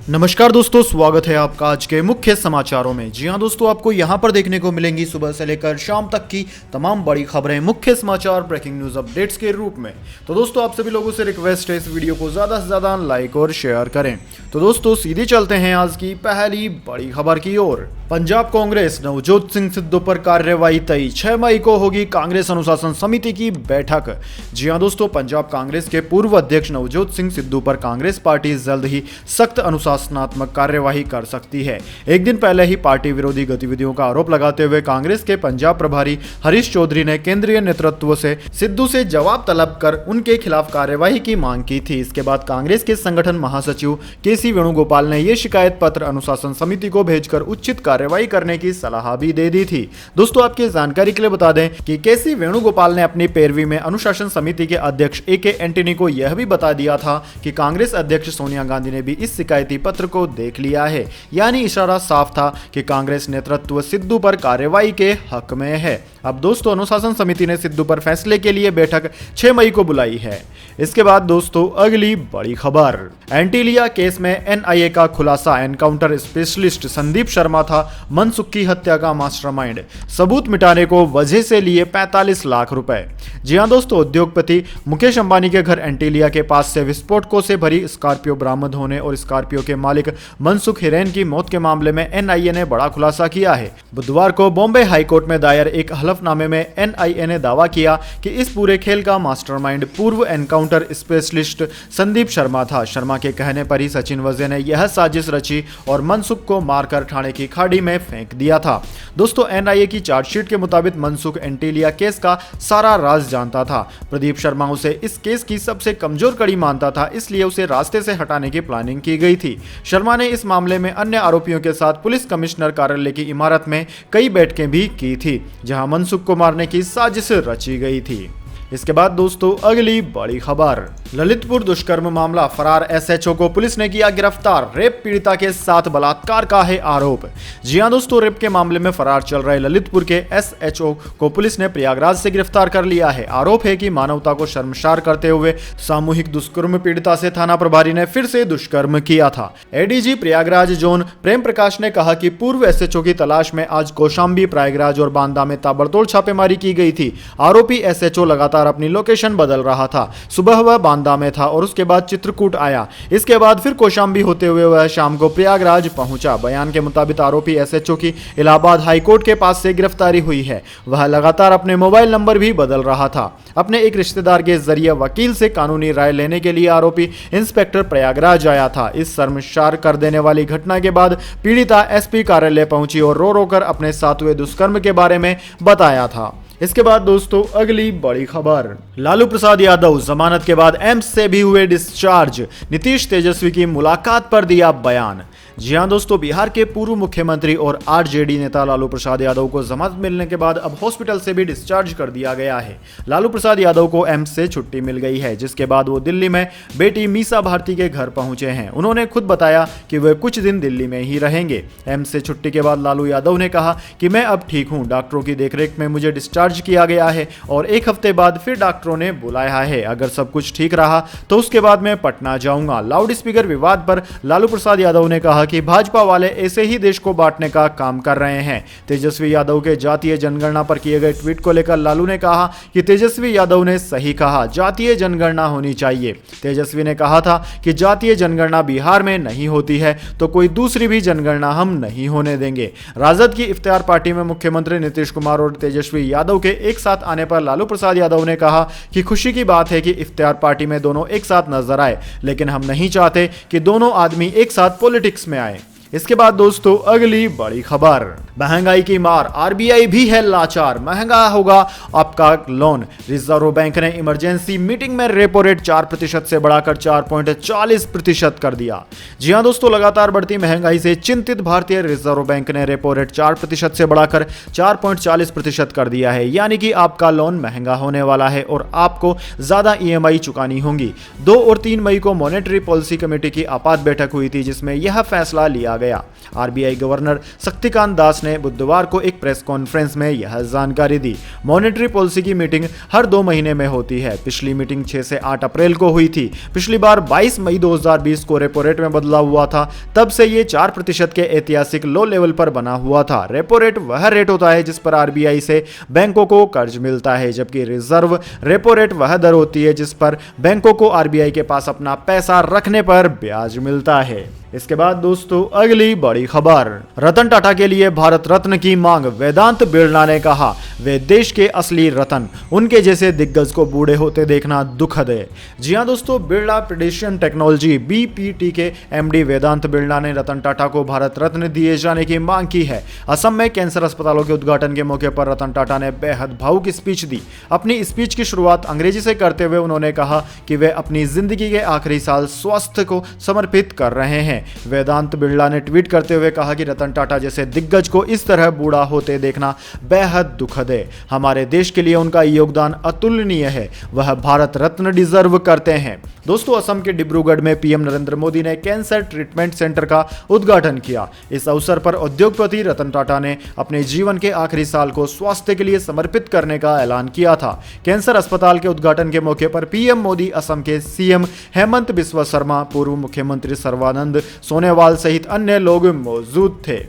नमस्कार दोस्तों, स्वागत है आपका आज के मुख्य समाचारों में। जी हां दोस्तों, आपको यहां पर देखने को मिलेंगी सुबह से लेकर शाम तक की तमाम बड़ी खबरें मुख्य समाचार ब्रेकिंग न्यूज अपडेट्स के रूप में। तो दोस्तों, आप सभी लोगों से रिक्वेस्ट है इस वीडियो को ज़्यादा से ज़्यादा लाइक और शेयर करें। तो दोस्तों, सीधे चलते हैं आज की पहली बड़ी खबर की ओर। पंजाब कांग्रेस नवजोत सिंह सिद्धू पर कार्रवाई तय, 6 मई को होगी कांग्रेस अनुशासन समिति की बैठक। जी हां दोस्तों, पंजाब कांग्रेस के पूर्व अध्यक्ष नवजोत सिंह सिद्धू पर कांग्रेस पार्टी जल्द ही सख्त अनुशासनात्मक कार्यवाही कर सकती है। एक दिन पहले ही पार्टी विरोधी गतिविधियों का आरोप लगाते हुए कांग्रेस के पंजाब प्रभारी हरीश चौधरी ने केंद्रीय नेतृत्व से सिद्धू से जवाब तलब कर उनके खिलाफ कार्यवाही की मांग की थी। इसके बाद कांग्रेस के संगठन महासचिव के.सी. वेणुगोपाल ने यह शिकायत पत्र अनुशासन समिति को भेजकर उचित कार्रवाई करने की सलाह भी दे दी थी। दोस्तों, आपकी जानकारी के लिए बता दें कि के.सी. वेणुगोपाल ने अपनी पैरवी में अनुशासन समिति के अध्यक्ष ए.के. एंटनी को यह भी बता दिया था कि कांग्रेस अध्यक्ष सोनिया गांधी ने भी इस शिकायती पत्र को देख लिया है। यानी इशारा साफ था कि कांग्रेस नेतृत्व सिद्धू पर कार्रवाई के हक में है। अब दोस्तों, अनुशासन समिति ने सिद्धू पर फैसले के लिए बैठक 6 मई को बुलाई है। इसके बाद दोस्तों, अगली बड़ी खबर। एंटीलिया केस में एनआईए का खुलासा, एनकाउंटर स्पेशलिस्ट संदीप शर्मा था मनसुख की हत्या का मास्टरमाइंड। सबूत मिटाने को वजह से लिए 45 लाख रुपए। जी हां दोस्तों, उद्योगपति मुकेश अंबानी के घर एंटीलिया के पास से विस्फोटकों से भरी स्कॉर्पियो बरामद होने और स्कॉर्पियो के मालिक मनसुख हिरेन की मौत के मामले में एनआईए ने बड़ा खुलासा किया है। बुधवार को बॉम्बे हाईकोर्ट में दायर एक हलफनामे में एनआईए ने दावा किया कि इस पूरे खेल का मास्टरमाइंड पूर्व एनकाउंटर स्पेशलिस्ट संदीप शर्मा था। शर्मा के कहने पर ही सचिन वजे ने यह साजिश रची और मनसुख को मारकर ठाणे की खाड़ी में फेंक दिया था। दोस्तों, एनआईए की चार्जशीट के मुताबिक मनसुख एंटीलिया केस का सारा राज जानता था। प्रदीप शर्मा उसे इस केस की सबसे कमजोर कड़ी मानता था, इसलिए उसे रास्ते से हटाने की प्लानिंग की गई थी। शर्मा ने इस मामले में अन्य आरोपियों के साथ पुलिस कमिश्नर कार्यालय की इमारत में कई बैठकें भी की थी, जहां मनसुख को मारने की साजिश रची गई थी। इसके बाद दोस्तों, अगली बड़ी खबर। ललितपुर दुष्कर्म मामला, फरार एसएचओ को पुलिस ने किया गिरफ्तार। रेप पीड़िता के साथ बलात्कार का है आरोप। जी हां दोस्तों, रेप के मामले में फरार चल रहे ललितपुर के एसएचओ को पुलिस ने प्रयागराज से गिरफ्तार कर लिया है। आरोप है कि मानवता को शर्मसार करते हुए सामूहिक दुष्कर्म पीड़िता से थाना प्रभारी ने फिर से दुष्कर्म किया था। एडीजी प्रयागराज जोन प्रेम प्रकाश ने कहा कि पूर्व एसएचओ की तलाश में आज कौशाम्बी, प्रयागराज और बांदा में ताबड़तोड़ छापेमारी की गई थी। आरोपी एसएचओ लगातार अपनी लोकेशन बदल रहा था। सुबह वह बांदा में था और उसके बाद चित्रकूट आया। इसके बाद फिर कौशाम्बी होते हुए वह शाम को प्रयागराज पहुंचा। बयान के मुताबिक आरोपी एसएचओ की इलाहाबाद हाईकोर्ट के पास से गिरफ्तारी हुई है। वह लगातार अपने मोबाइल नंबर भी बदल रहा था। अपने एक रिश्तेदार के जरिए वकील से कानूनी राय लेने के लिए आरोपी इंस्पेक्टर प्रयागराज आया था। इस शर्मसार कर देने वाली घटना के बाद पीड़िता एसपी कार्यालय पहुंची और रो रो कर अपने साथ हुए दुष्कर्म के बारे में बताया था। इसके बाद दोस्तों, अगली बड़ी खबर। लालू प्रसाद यादव जमानत के बाद एम्स से भी हुए डिस्चार्ज। नीतीश तेजस्वी की मुलाकात पर दिया बयान। जी हां दोस्तों, बिहार के पूर्व मुख्यमंत्री और आरजेडी नेता लालू प्रसाद यादव को जमानत मिलने के बाद अब हॉस्पिटल से भी डिस्चार्ज कर दिया गया है। लालू प्रसाद यादव को एम्स से छुट्टी मिल गई है, जिसके बाद वो दिल्ली में बेटी मीसा भारती के घर पहुंचे हैं। उन्होंने खुद बताया कि वे कुछ दिन दिल्ली में ही रहेंगे। एम्स से छुट्टी के बाद लालू यादव ने कहा कि मैं अब ठीक हूं, डॉक्टरों की देखरेख में मुझे डिस्चार्ज किया गया है और एक हफ्ते बाद फिर डॉक्टरों ने बुलाया है। अगर सब कुछ ठीक रहा तो उसके बाद मैं पटना जाऊंगा। लाउड स्पीकर विवाद पर लालू प्रसाद यादव ने कहा कि भाजपा वाले ऐसे ही देश को बांटने का काम कर रहे हैं। तेजस्वी यादव के जातीय जनगणना पर किए गए ट्वीट को लेकर लालू ने कहा कि तेजस्वी यादव ने सही कहा, जातीय जनगणना होनी चाहिए। तेजस्वी ने कहा था कि जातीय जनगणना बिहार में नहीं होती है तो कोई दूसरी भी जनगणना हम नहीं होने देंगे। राजद की इफ्तियार पार्टी में मुख्यमंत्री नीतीश कुमार और तेजस्वी यादव के एक साथ आने पर लालू प्रसाद यादव ने कहा कि खुशी की बात है कि इफ्तियार पार्टी में दोनों एक साथ नजर आए, लेकिन हम नहीं चाहते कि दोनों आदमी एक साथ पॉलिटिक्स में आए। इसके बाद दोस्तों, अगली बड़ी खबर। महंगाई की मार, आरबीआई भी है लाचार, महंगा होगा आपका लोन। रिजर्व बैंक ने इमरजेंसी मीटिंग में रेपो रेट 4% से बढ़ाकर 4.40% कर दिया। जी हां दोस्तों, लगातार बढ़ती महंगाई से चिंतित भारतीय रिजर्व बैंक ने रेपो रेट 4% से बढ़ाकर 4.40% कर दिया है। यानी कि आपका लोन महंगा होने वाला है और आपको ज्यादा ईएमआई चुकानी होंगी। 2 और 3 मई को मॉनेटरी पॉलिसी कमेटी की आपात बैठक हुई थी, जिसमें यह फैसला लिया गया। आरबीआई गवर्नर शक्तिकांत दास ने बुधवार को एक प्रेस कॉन्फ्रेंस में यह जानकारी दी। मॉनेटरी पॉलिसी की मीटिंग हर 2 महीने में होती है। पिछली मीटिंग 6 से 8 अप्रैल को हुई थी। पिछली बार 22 मई 2020 को रेपो रेट में बदलाव हुआ था। तब से ये 4% के ऐतिहासिक लो लेवल पर बना हुआ था। रेपो रेट वह रेट होता है जिस पर आरबीआई से बैंकों को कर्ज मिलता है, जबकि रिजर्व रेपो रेट वह दर होती है जिस पर बैंकों को आरबीआई के पास अपना पैसा रखने पर ब्याज मिलता है। इसके बाद दोस्तों अगली बड़ी खबर, रतन टाटा के लिए भारत रत्न की मांग। वेदांत बिरला ने कहा, वे देश के असली रतन, उनके जैसे दिग्गज को बूढ़े होते देखना दुखद है। जी हां दोस्तों, बिरला प्रेडिशन टेक्नोलॉजी बीपीटी के एमडी वेदांत बिरला ने रतन टाटा को भारत रत्न दिए जाने की मांग की है। असम में कैंसर अस्पतालों के उद्घाटन के मौके पर रतन टाटा ने बेहद भावुक स्पीच दी। अपनी स्पीच की शुरुआत अंग्रेजी से करते हुए उन्होंने कहा कि वे अपनी जिंदगी के आखिरी साल स्वास्थ्य को समर्पित कर रहे हैं। वेदांत बिरला ने ट्वीट करते हुए कहा कि रतन टाटा जैसे दिग्गज को इस तरह बूढ़ा होते देखना बेहद दुखद है। हमारे देश के लिए उनका योगदान अतुलनीय है। वह भारत रत्न डिजर्व करते हैं। दोस्तों, असम के डिब्रूगढ़ में पीएम नरेंद्र मोदी ने कैंसर ट्रीटमेंट सेंटर का उद्घाटन किया। इस अवसर पर उद्योगपति रतन टाटा ने अपने जीवन के आखिरी साल को स्वास्थ्य के लिए समर्पित करने का ऐलान किया था। कैंसर अस्पताल के उद्घाटन के मौके पर पीएम मोदी, असम के सीएम हेमंत बिस्वा शर्मा, पूर्व मुख्यमंत्री सर्बानंद सोनोवाल सहित अन्य लोग मौजूद थे।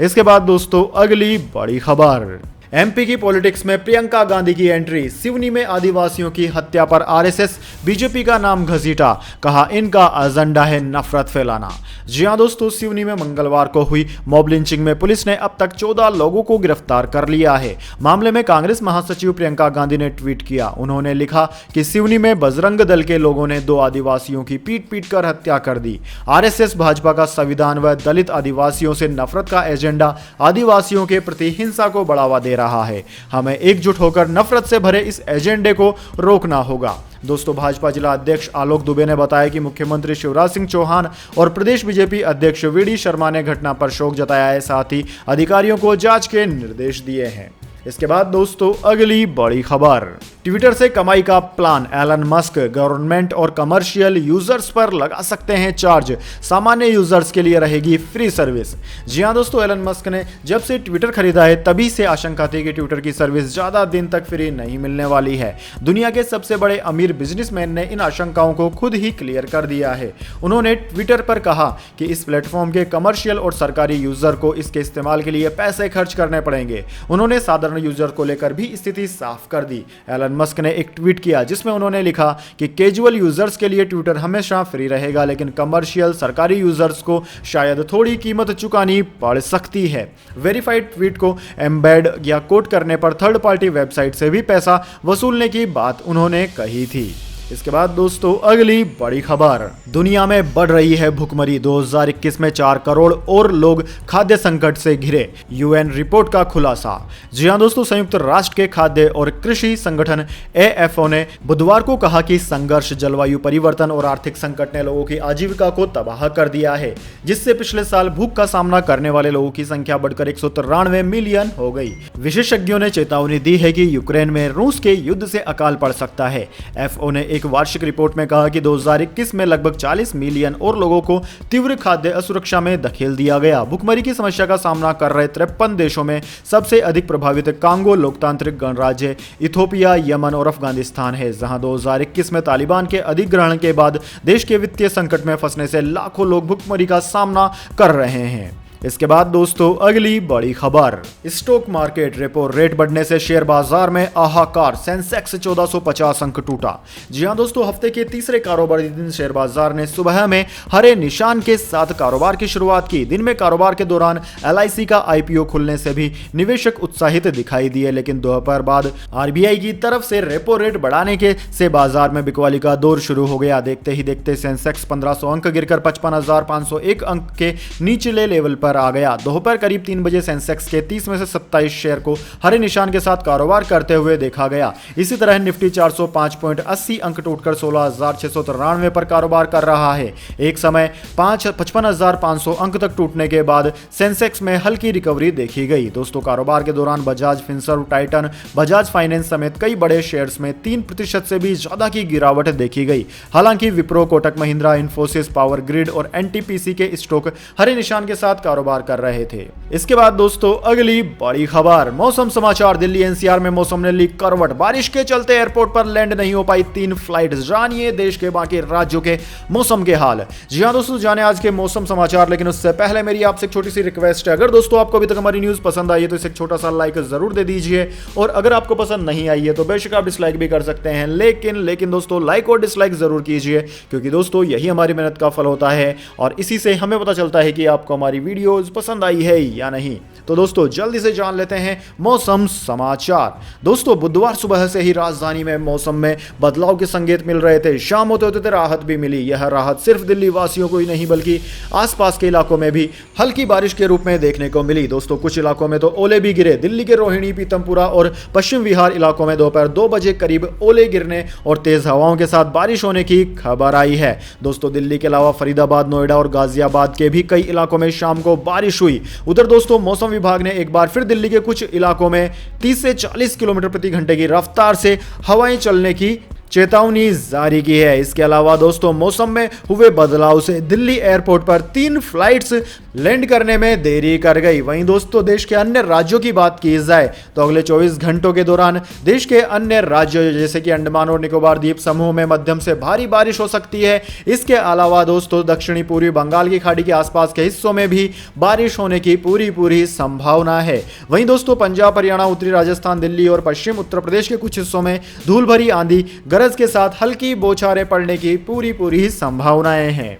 इसके बाद दोस्तों अगली बड़ी खबर, एमपी की पॉलिटिक्स में प्रियंका गांधी की एंट्री। सिवनी में आदिवासियों की हत्या पर आरएसएस बीजेपी का नाम घसीटा, कहा इनका एजेंडा है नफरत फैलाना। जी हां दोस्तों, सिवनी में मंगलवार को हुई मॉब लिंचिंग में पुलिस ने अब तक 14 लोगों को गिरफ्तार कर लिया है। मामले में कांग्रेस महासचिव प्रियंका गांधी ने ट्वीट किया। उन्होंने लिखा कि सिवनी में बजरंग दल के लोगों ने 2 आदिवासियों की पीट कर हत्या कर दी। आरएसएस भाजपा का संविधान व दलित आदिवासियों से नफरत का एजेंडा आदिवासियों के प्रति हिंसा को बढ़ावा दे रहा है। हमें एकजुट होकर नफरत से भरे इस एजेंडे को रोकना होगा। दोस्तों, भाजपा जिला अध्यक्ष आलोक दुबे ने बताया कि मुख्यमंत्री शिवराज सिंह चौहान और प्रदेश बीजेपी अध्यक्ष वीडी शर्मा ने घटना पर शोक जताया है, साथ ही अधिकारियों को जांच के निर्देश दिए हैं। इसके बाद दोस्तों अगली बड़ी खबर, ट्विटर से कमाई का प्लान। एलन मस्क गवर्नमेंट और कमर्शियल यूजर्स पर लगा सकते हैं चार्ज, सामान्य यूजर्स के लिए रहेगी फ्री सर्विस। जी हां दोस्तों, एलन मस्क ने जब से ट्विटर खरीदा है तभी से आशंका थी कि ट्विटर की सर्विस ज्यादा दिन तक फ्री नहीं मिलने वाली है। दुनिया के सबसे बड़े अमीर बिजनेसमैन ने इन आशंकाओं को खुद ही क्लियर कर दिया है। उन्होंने ट्विटर पर कहा कि इस प्लेटफॉर्म के कमर्शियल और सरकारी यूजर को इसके इस्तेमाल के लिए पैसे खर्च करने पड़ेंगे। उन्होंने साधारण यूजर को लेकर भी स्थिति साफ कर दी। एलन मस्क ने एक ट्वीट किया जिसमें उन्होंने लिखा कि कैजुअल यूजर्स के लिए ट्विटर हमेशा फ्री रहेगा, लेकिन कमर्शियल सरकारी यूजर्स को शायद थोड़ी कीमत चुकानी पड़ सकती है। वेरीफाइड ट्वीट को एम्बेड या कोट करने पर थर्ड पार्टी वेबसाइट से भी पैसा वसूलने की बात उन्होंने कही थी। इसके बाद दोस्तों अगली बड़ी खबर, दुनिया में बढ़ रही है भुखमरी। 2021 में 4 करोड़ और लोग खाद्य संकट से घिरे, यूएन रिपोर्ट का खुलासा। जी हां दोस्तों, संयुक्त राष्ट्र के खाद्य और कृषि संगठन एएफओ ने बुधवार को कहा कि संघर्ष, जलवायु परिवर्तन और आर्थिक संकट ने लोगों की आजीविका को तबाह कर दिया है, जिससे पिछले साल भूख का सामना करने वाले लोगों की संख्या बढ़कर 193 मिलियन हो गई। विशेषज्ञों ने चेतावनी दी है कि यूक्रेन में रूस के युद्ध से अकाल पड़ सकता है। एफओ ने एक वार्षिक रिपोर्ट में कहा कि 2021 में लगभग 40 मिलियन और लोगों को तीव्र खाद्य असुरक्षा में धकेल दिया गया। भुखमरी की समस्या का सामना कर रहे 53 देशों में सबसे अधिक प्रभावित कांगो लोकतांत्रिक गणराज्य, इथोपिया, यमन और अफगानिस्तान है, जहां 2021 में तालिबान के अधिग्रहण के बाद देश के वित्तीय संकट में फंसने से लाखों लोग भुखमरी का सामना कर रहे हैं। इसके बाद दोस्तों अगली बड़ी खबर, स्टॉक मार्केट, रेपो रेट बढ़ने से शेयर बाजार में हाहाकार, सेंसेक्स 1450 अंक टूटा। जी हां दोस्तों, हफ्ते के तीसरे कारोबारी दिन शेयर बाजार ने सुबह में हरे निशान के साथ कारोबार की शुरुआत की। दिन में कारोबार के दौरान एलआईसी का आईपीओ खुलने से भी निवेशक उत्साहित दिखाई दिए, लेकिन दोपहर बाद आरबीआई की तरफ से रेपो रेट बढ़ाने के से बाजार में बिकवाली का दौर शुरू हो गया। देखते ही देखते सेंसेक्स 1500 अंक गिरकर 55,501 अंक के निचले लेवल पर पर आ गया। दोपहर करीब 3 बजे सेंसेक्स के 30 में से 27 शेयर को हरे निशान के साथ कारोबार करते हुए देखा गया। इसी तरह निफ्टी 405.80 अंक टूटकर 16,693 पर कारोबार कर रहा है। एक समय 55,500 अंक तक टूटने के बाद सेंसेक्स में हल्की रिकवरी देखी गई। दोस्तों, कारोबार के दौरान Bajaj Finserv, Titan, Bajaj finance समेत कई बड़े शेयर्स में 3% से भी ज्यादा की गिरावट देखी गई। हालांकि विप्रो, कोटक महिंद्रा, इन्फोसिस, पावर ग्रिड और एनटीपीसी के स्टॉक हरे निशान के साथ कारोबार कर रहे थे। इसके बाद दोस्तों अगली बड़ी खबर, मौसम समाचार। दिल्ली एनसीआर में मौसम ने ली करवट। बारिश के चलते एयरपोर्ट पर लैंड नहीं हो पाई 3 फ्लाइट। जानिए देश के बाकी राज्यों के मौसम के हाल। जी हां दोस्तों, जाने आज के मौसम समाचार, लेकिन उससे पहले मेरी आपसे एक छोटी सी रिक्वेस्ट है। अगर दोस्तों आपको अभी तक हमारी न्यूज पसंद आई है तो इसे एक छोटा सा लाइक जरूर दे दीजिए, और अगर आपको पसंद नहीं आई है तो बेशक आप डिसलाइक भी कर सकते हैं, लेकिन दोस्तों लाइक और डिसलाइक जरूर कीजिए, क्योंकि दोस्तों यही हमारी मेहनत का फल होता है और इसी से हमें पता चलता है कि आपको हमारी वीडियोस पसंद आई है या नहीं। तो दोस्तों जल्दी से जान लेते हैं मौसम समाचार। दोस्तों, बुधवार सुबह से ही राजधानी में मौसम में बदलाव के संकेत मिल रहे थे। शाम होते होते राहत भी मिली। यह राहत सिर्फ दिल्ली वासियों को ही नहीं बल्कि आसपास के इलाकों में भी हल्की बारिश के रूप में देखने को मिली। दोस्तों, कुछ इलाकों में तो ओले भी गिरे। दिल्ली के रोहिणी, पीतमपुरा और पश्चिम विहार इलाकों में दोपहर 2 बजे करीब ओले गिरने और तेज हवाओं के साथ बारिश होने की खबर आई है। दोस्तों, दिल्ली के अलावा फरीदाबाद, नोएडा और गाजियाबाद के भी कई इलाकों में शाम को बारिश हुई। उधर दोस्तों मौसम विभाग ने एक बार फिर दिल्ली के कुछ इलाकों में 30 से 40 किलोमीटर प्रति घंटे की रफ्तार से हवाएं चलने की चेतावनी जारी की है। इसके अलावा दोस्तों मौसम में हुए बदलाव से दिल्ली एयरपोर्ट पर 3 फ्लाइट्स लैंड करने में देरी कर गई। वहीं दोस्तों देश के अन्य राज्यों की बात की जाए तो अगले 24 घंटों के दौरान देश के अन्य राज्यों जैसे कि अंडमान और निकोबार द्वीप समूह में मध्यम से भारी बारिश हो सकती है। इसके अलावा दोस्तों दक्षिणी पूर्वी बंगाल की खाड़ी के आसपास के हिस्सों में भी बारिश होने की पूरी संभावना है। वहीं दोस्तों पंजाब, हरियाणा, उत्तरी राजस्थान, दिल्ली और पश्चिम उत्तर प्रदेश के कुछ हिस्सों में धूल भरी आंधी गरज के साथ हल्की बौछारें पड़ने की पूरी संभावनाएं हैं।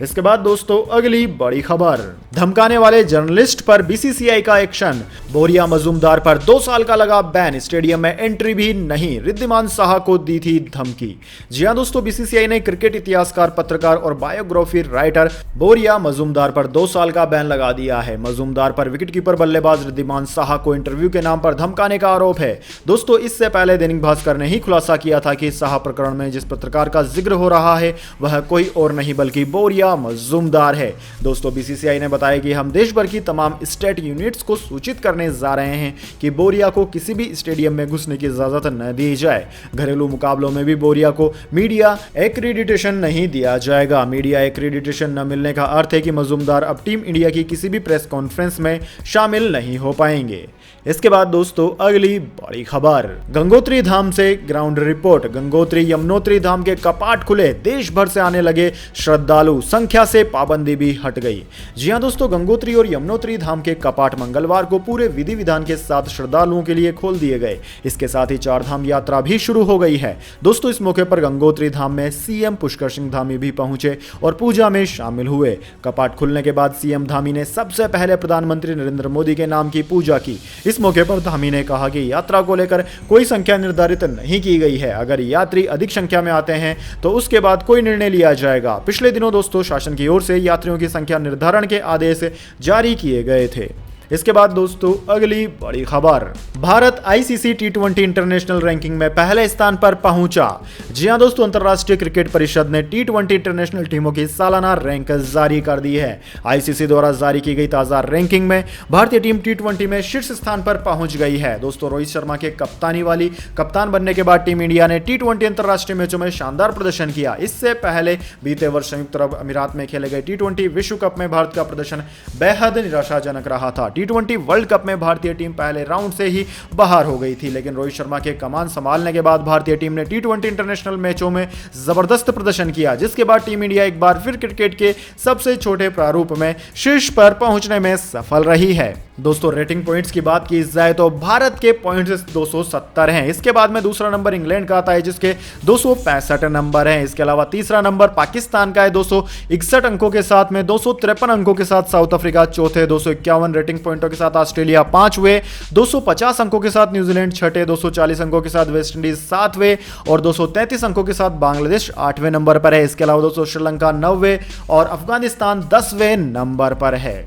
इसके बाद दोस्तों अगली बड़ी खबर, धमकाने वाले जर्नलिस्ट पर बीसीसीआई का एक्शन। बोरिया मजूमदार पर 2 साल का लगा बैन, स्टेडियम में एंट्री भी नहीं। रिद्धिमान साहा को दी थी धमकी। जी हां दोस्तों, बीसीसीआई ने क्रिकेट इतिहासकार, पत्रकार और बायोग्राफी राइटर बोरिया मजूमदार पर 2 साल का बैन लगा दिया है। मजूमदार पर विकेटकीपर बल्लेबाज रिद्धिमान साहा को इंटरव्यू के नाम पर धमकाने का आरोप है। दोस्तों इससे पहले दैनिक भास्कर ने ही खुलासा किया था कि साहा प्रकरण में जिस पत्रकार का जिक्र हो रहा है वह कोई और नहीं बल्कि बोरिया मजूमदार है। दोस्तों बीसीसीआई ने बताया कि हम देश भर की तमाम स्टेट यूनिट्स को सूचित करने जा रहे हैं कि बोरिया को किसी भी स्टेडियम में घुसने की इजाजत न दी जाए। घरेलू मुकाबलों में भी बोरिया को मीडिया एक्रीडिटेशन नहीं दिया जाएगा। मीडिया एक्रीडिटेशन न मिलने का अर्थ है कि मजूमदार अब टीम इंडिया की किसी भी प्रेस कॉन्फ्रेंस में शामिल नहीं हो पाएंगे। इसके बाद दोस्तों अगली बड़ी खबर, गंगोत्री धाम से ग्राउंड रिपोर्ट। गंगोत्री यमुनोत्री धाम के कपाट खुले, देश भर से आने लगे श्रद्धालु, संख्या से पाबंदी भी हट गई। जी हां दोस्तों, गंगोत्री और यमुनोत्री धाम के कपाट मंगलवार को पूरे विधि विधान के साथ श्रद्धालुओं के लिए खोल दिए गए। इसके साथ ही 4 धाम यात्रा भी शुरू हो गई है। दोस्तों इस मौके पर गंगोत्री धाम में सीएम पुष्कर सिंह धामी भी पहुंचे और पूजा में शामिल हुए। कपाट खुलने के बाद सीएम धामी ने सबसे पहले प्रधानमंत्री नरेंद्र मोदी के नाम की पूजा की। इस मौके पर धामी ने कहा कि यात्रा को लेकर कोई संख्या निर्धारित नहीं की गई है। अगर यात्री अधिक संख्या में आते हैं तो उसके बाद कोई निर्णय लिया जाएगा। पिछले दिनों दोस्तों शासन की ओर से यात्रियों की संख्या निर्धारण के आदेश जारी किए गए थे। इसके बाद दोस्तों अगली बड़ी खबर, भारत आईसीसी टी20 इंटरनेशनल रैंकिंग में पहले स्थान पर पहुंचा। जी हां दोस्तों, अंतरराष्ट्रीय क्रिकेट परिषद ने टी20 इंटरनेशनल टीमों की सालाना रैंक जारी कर दी है। आईसीसी द्वारा जारी की गई ताजा रैंकिंग में भारतीय टीम टी20 में शीर्ष स्थान पर पहुंच गई है। दोस्तों रोहित शर्मा के कप्तानी वाली कप्तान बनने के बाद टीम इंडिया ने टी20 अंतरराष्ट्रीय मैचों में शानदार प्रदर्शन किया। इससे पहले बीते वर्ष संयुक्त अरब अमीरात में खेले गए टी20 विश्व कप में भारत का प्रदर्शन बेहद निराशाजनक रहा था। टी20 वर्ल्ड कप में भारतीय टीम पहले राउंड से ही बाहर हो गई थी, लेकिन रोहित शर्मा के कमान संभालने के बाद भारतीय टीम ने टी20 इंटरनेशनल मैचों में जबरदस्त प्रदर्शन किया, जिसके बाद टीम इंडिया एक बार फिर क्रिकेट के सबसे छोटे प्रारूप में शीर्ष पर पहुंचने में सफल रही है। दोस्तों रेटिंग पॉइंट्स की बात की जाए तो भारत के पॉइंट्स 270 हैं। इसके बाद में दूसरा नंबर इंग्लैंड का आता है जिसके 265 नंबर हैं। इसके अलावा तीसरा नंबर पाकिस्तान का है 261 अंकों के साथ में। 253 अंकों के साथ साउथ अफ्रीका चौथे, 251 रेटिंग पॉइंटों के साथ ऑस्ट्रेलिया पांचवें, 250 अंकों के साथ न्यूजीलैंड छठे, 240 अंकों के साथ वेस्ट इंडीज सातवें और 233 अंकों के साथ बांग्लादेश 8वें नंबर पर है। इसके अलावा दोस्तों श्रीलंका 9वें और अफगानिस्तान 10वें नंबर पर है।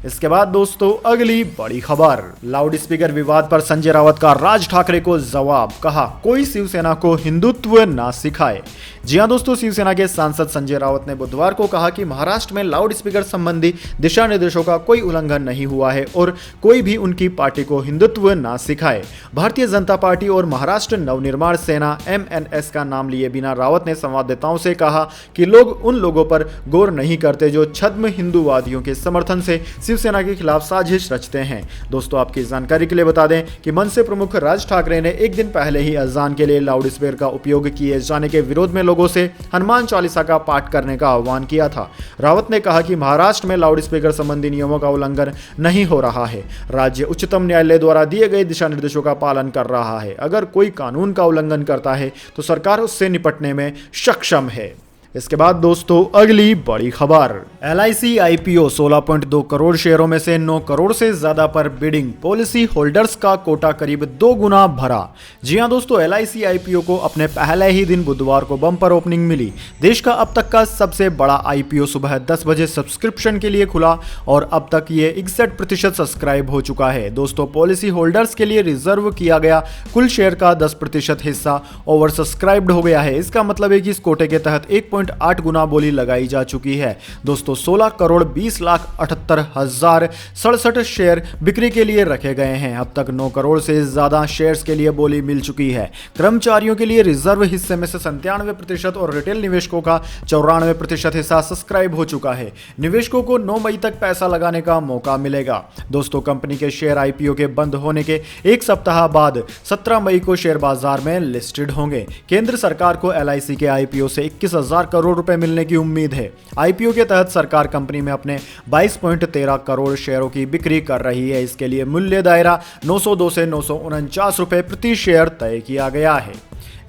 इसके बाद दोस्तों अगली बड़ी खबर, लाउड स्पीकर विवाद पर संजय राउत का राज ठाकरे को जवाब, कहा कोई शिवसेना को हिंदुत्व ना सिखाए। जी हां दोस्तों, शिवसेना के सांसद संजय राउत ने बुधवार को कहा कि महाराष्ट्र में लाउड स्पीकर संबंधी दिशा निर्देशों का कोई उल्लंघन नहीं हुआ है और कोई भी उनकी पार्टी को हिंदुत्व ना सिखाए। भारतीय जनता पार्टी और महाराष्ट्र नवनिर्माण सेना MNS का नाम लिए बिना रावत ने संवाददाताओं से कहा कि लोग उन लोगों पर गौर नहीं करते जो छद्म हिंदूवादियों के समर्थन से शिवसेना के खिलाफ साजिश रचते हैं। दोस्तों आपकी जानकारी के लिए बता दें कि मनसे प्रमुख राज ठाकरे ने एक दिन पहले ही अजान के लिए लाउड स्पीकर का उपयोग किए जाने के विरोध में लोगों से हनुमान चालीसा का पाठ करने का आह्वान किया था। रावत ने कहा कि महाराष्ट्र में लाउड स्पीकर संबंधी नियमों का उल्लंघन नहीं हो रहा है। राज्य उच्चतम न्यायालय द्वारा दिए गए दिशा निर्देशों का पालन कर रहा है। अगर कोई कानून का उल्लंघन करता है तो सरकार उससे निपटने में सक्षम है। इसके बाद दोस्तों अगली बड़ी खबर, LIC IPO 16.2 करोड़ शेयरों में से 9 करोड़ से ज्यादा पर बिडिंग, पॉलिसी होल्डर्स का कोटा करीब 2 गुना भरा। जी हां दोस्तों, LIC IPO को अपने पहले ही दिन बुधवार को बम्पर ओपनिंग मिली। देश का अब तक का सबसे बड़ा IPO सुबह 10 बजे सब्सक्रिप्शन के लिए खुला और अब तक ये 61% सब्सक्राइब हो चुका है। दोस्तों पॉलिसी होल्डर्स के लिए रिजर्व किया गया कुल शेयर का 10% हिस्सा ओवर सब्सक्राइब्ड हो गया है। इसका मतलब है कि इस कोटे के तहत 1.8 गुना बोली लगाई जा चुकी है। दोस्तों 16 करोड़ 20,78,067 शेयर बिक्री के लिए रखे गए हैं। अब तक 9 करोड़ से ज्यादा शेयर्स के लिए बोली मिल चुकी है। कर्मचारियों के लिए रिजर्व हिस्से में से 97% और रिटेल निवेशकों का 94% हिस्सा सब्सक्राइब हो चुका है। निवेशकों को 9 मई तक पैसा लगाने का मौका मिलेगा। दोस्तों कंपनी के शेयर IPO के बंद होने के एक सप्ताह बाद 17 मई को शेयर बाजार में लिस्टेड होंगे। केंद्र सरकार को LIC के IPO से 21,000 करोड़ रुपए मिलने की उम्मीद है। IPO के तहत सरकार कंपनी में अपने 22.13 करोड़ शेयरों की बिक्री कर रही है। इसके लिए मूल्य दायरा 902 से 949 रुपए प्रति शेयर तय किया गया है।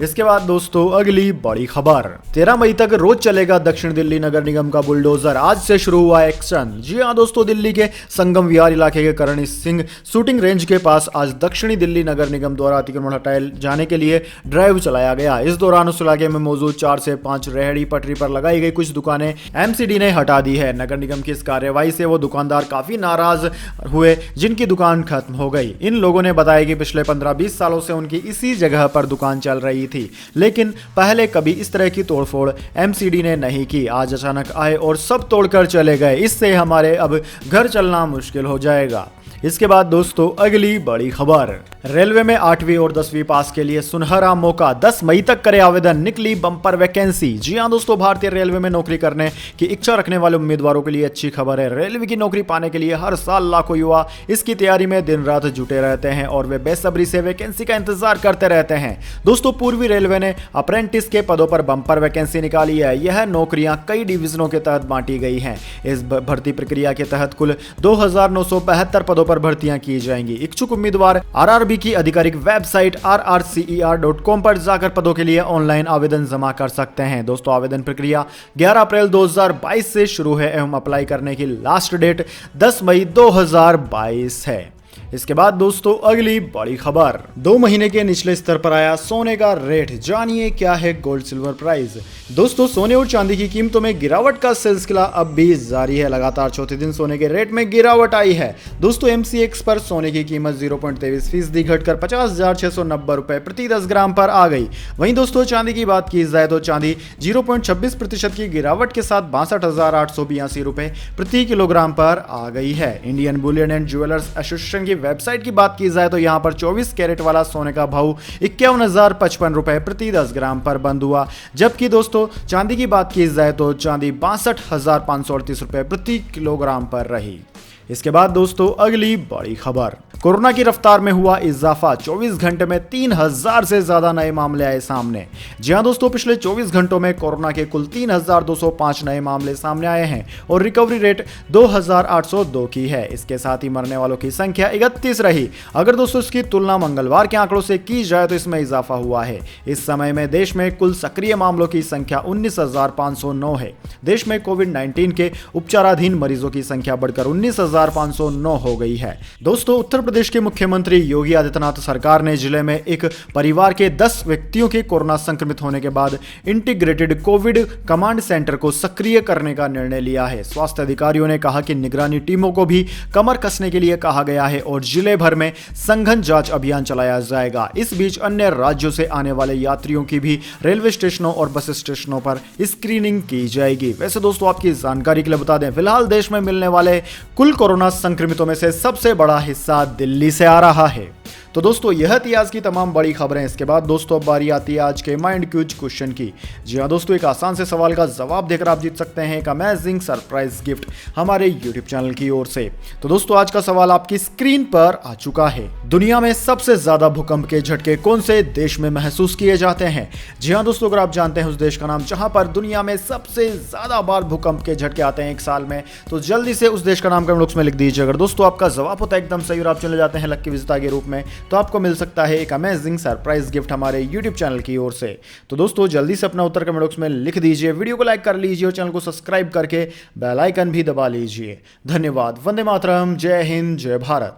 इसके बाद दोस्तों अगली बड़ी खबर, 13 मई तक रोज चलेगा दक्षिण दिल्ली नगर निगम का बुलडोजर, आज से शुरू हुआ एक्शन। जी हां दोस्तों, दिल्ली के संगम विहार इलाके के करण सिंह शूटिंग रेंज के पास आज दक्षिणी दिल्ली नगर निगम द्वारा अतिक्रमण हटाए जाने के लिए ड्राइव चलाया गया। इस दौरान उस इलाके में मौजूद 4 से 5 रेहड़ी पटरी पर लगाई गई कुछ दुकानें MCD ने हटा दी है। नगर निगम की इस कार्यवाही से वो दुकानदार काफी नाराज हुए जिनकी दुकान खत्म हो गई। इन लोगों ने बताया कि पिछले 15-20 सालों से उनकी इसी जगह पर दुकान चल रही थी, लेकिन पहले कभी इस तरह की तोड़फोड़ MCD ने नहीं की। आज अचानक आए और सब तोड़कर चले गए। इससे हमारे अब घर चलना मुश्किल हो जाएगा। इसके बाद दोस्तों अगली बड़ी खबर, रेलवे में 8वीं और 10वीं पास के लिए सुनहरा मौका, 10 मई तक करे आवेदन, निकली बम्पर वैकेंसी। जी हां दोस्तों, भारतीय रेलवे में नौकरी करने की इच्छा रखने वाले उम्मीदवारों के लिए अच्छी खबर है। रेलवे की नौकरी पाने के लिए हर साल लाखों युवा इसकी तैयारी में दिन रात जुटे रहते हैं और वे बेसब्री से वैकेंसी का इंतजार करते रहते हैं। दोस्तों पूर्वी रेलवे ने अप्रेंटिस के पदों पर बम्पर वैकेंसी निकाली है। यह नौकरियां कई डिवीजनों के तहत बांटी गई हैं। इस भर्ती प्रक्रिया के तहत कुल 2,972 पदों पर भर्तियां की जाएंगी। इच्छुक उम्मीदवार RRB की आधिकारिक वेबसाइट rrcer.com पर जाकर पदों के लिए ऑनलाइन आवेदन जमा कर सकते हैं। दोस्तों आवेदन प्रक्रिया 11 अप्रैल 2022 से शुरू है एवं अप्लाई करने की लास्ट डेट 10 मई 2022 है। इसके बाद दोस्तों अगली बड़ी खबर, 2 महीने के निचले स्तर पर आया सोने का रेट, जानिए क्या है गोल्ड सिल्वर प्राइस। दोस्तों सोने और चांदी की कीमतों में गिरावट का सिलसिला अब भी जारी है। लगातार चौथे दिन सोने के रेट में गिरावट आई है। दोस्तों MCX पर सोने की कीमत 0.23% घटकर 50,690 रुपए प्रति 10 ग्राम पर आ गई। वहीं दोस्तों चांदी की बात की जाए तो चांदी 0.26% की गिरावट के साथ 62,882 रुपए प्रति किलोग्राम पर आ गई है। Indian Boolean and jewellers association की वेबसाइट की बात की जाए तो यहां पर 24 कैरेट वाला सोने का भाव 51,055 रुपए प्रति 10 ग्राम पर बंद हुआ। जबकि दोस्तों चांदी की बात की जाए तो चांदी 62,538 रुपए प्रति किलोग्राम पर रही। इसके बाद दोस्तों अगली बड़ी खबर, कोरोना की रफ्तार में हुआ इजाफा, 24 घंटे में 3,000 से ज्यादा नए मामले आए सामने। जी हां दोस्तों, पिछले 24 घंटों में कोरोना के कुल 3,205 नए मामले सामने आए हैं और रिकवरी रेट 2,802 की है। इसके साथ ही मरने वालों की संख्या 31 रही। अगर दोस्तों इसकी तुलना मंगलवार के आंकड़ों से की जाए तो इसमें इजाफा हुआ है। इस समय में देश में कुल सक्रिय मामलों की संख्या 19,509 है। देश में कोविड-19 के उपचाराधीन मरीजों की संख्या बढ़कर 19,509 हो गई है। दोस्तों उत्तर प्रदेश के मुख्यमंत्री योगी आदित्यनाथ सरकार ने जिले में एक परिवार के 10 व्यक्तियों के कोरोना संक्रमित होने के बाद इंटीग्रेटेड कोविड कमांड सेंटर को सक्रिय करने का निर्णय लिया है। स्वास्थ्य अधिकारियों ने कहा कि निगरानी टीमों को भी कमर कसने के लिए कहा गया है और जिले भर में सघन जांच अभियान चलाया जाएगा। इस बीच अन्य राज्यों से आने वाले यात्रियों की भी रेलवे स्टेशनों और बस स्टेशनों पर स्क्रीनिंग की जाएगी। वैसे दोस्तों, आपकी जानकारी के लिए बता दें, फिलहाल देश में मिलने वाले कुल कोरोना संक्रमितों में से सबसे बड़ा हिस्सा दिल्ली से आ रहा है। तो दोस्तों, यह थी आज की तमाम बड़ी खबरें। इसके बाद दोस्तों अब बारी आती है आज के माइंड क्यूज क्वेश्चन की। जी हाँ दोस्तों, एक आसान से सवाल का जवाब देकर आप जीत सकते हैं एक अमेजिंग सरप्राइज गिफ्ट हमारे यूट्यूब चैनल की ओर से। तो दोस्तों, आज का सवाल आपकी स्क्रीन पर आ चुका है। दुनिया में सबसे ज्यादा भूकंप के झटके कौन से देश में महसूस किए जाते हैं? जी हाँ दोस्तों, अगर आप जानते हैं उस देश का नाम जहां पर दुनिया में सबसे ज्यादा बार भूकंप के झटके आते हैं एक साल में, तो जल्दी से उस देश का नाम कमेंट बॉक्स में लिख दीजिए। अगर दोस्तों आपका जवाब होता है एकदम सही और आप चले जाते हैं लक्की विजेता के रूप में, तो आपको मिल सकता है एक अमेजिंग सरप्राइज गिफ्ट हमारे YouTube चैनल की ओर से। तो दोस्तों, जल्दी से अपना उत्तर कमेंट बॉक्स में लिख दीजिए, वीडियो को लाइक कर लीजिए और चैनल को सब्सक्राइब करके बेल आइकन भी दबा लीजिए। धन्यवाद। वंदे मातरम। जय हिंद, जय भारत।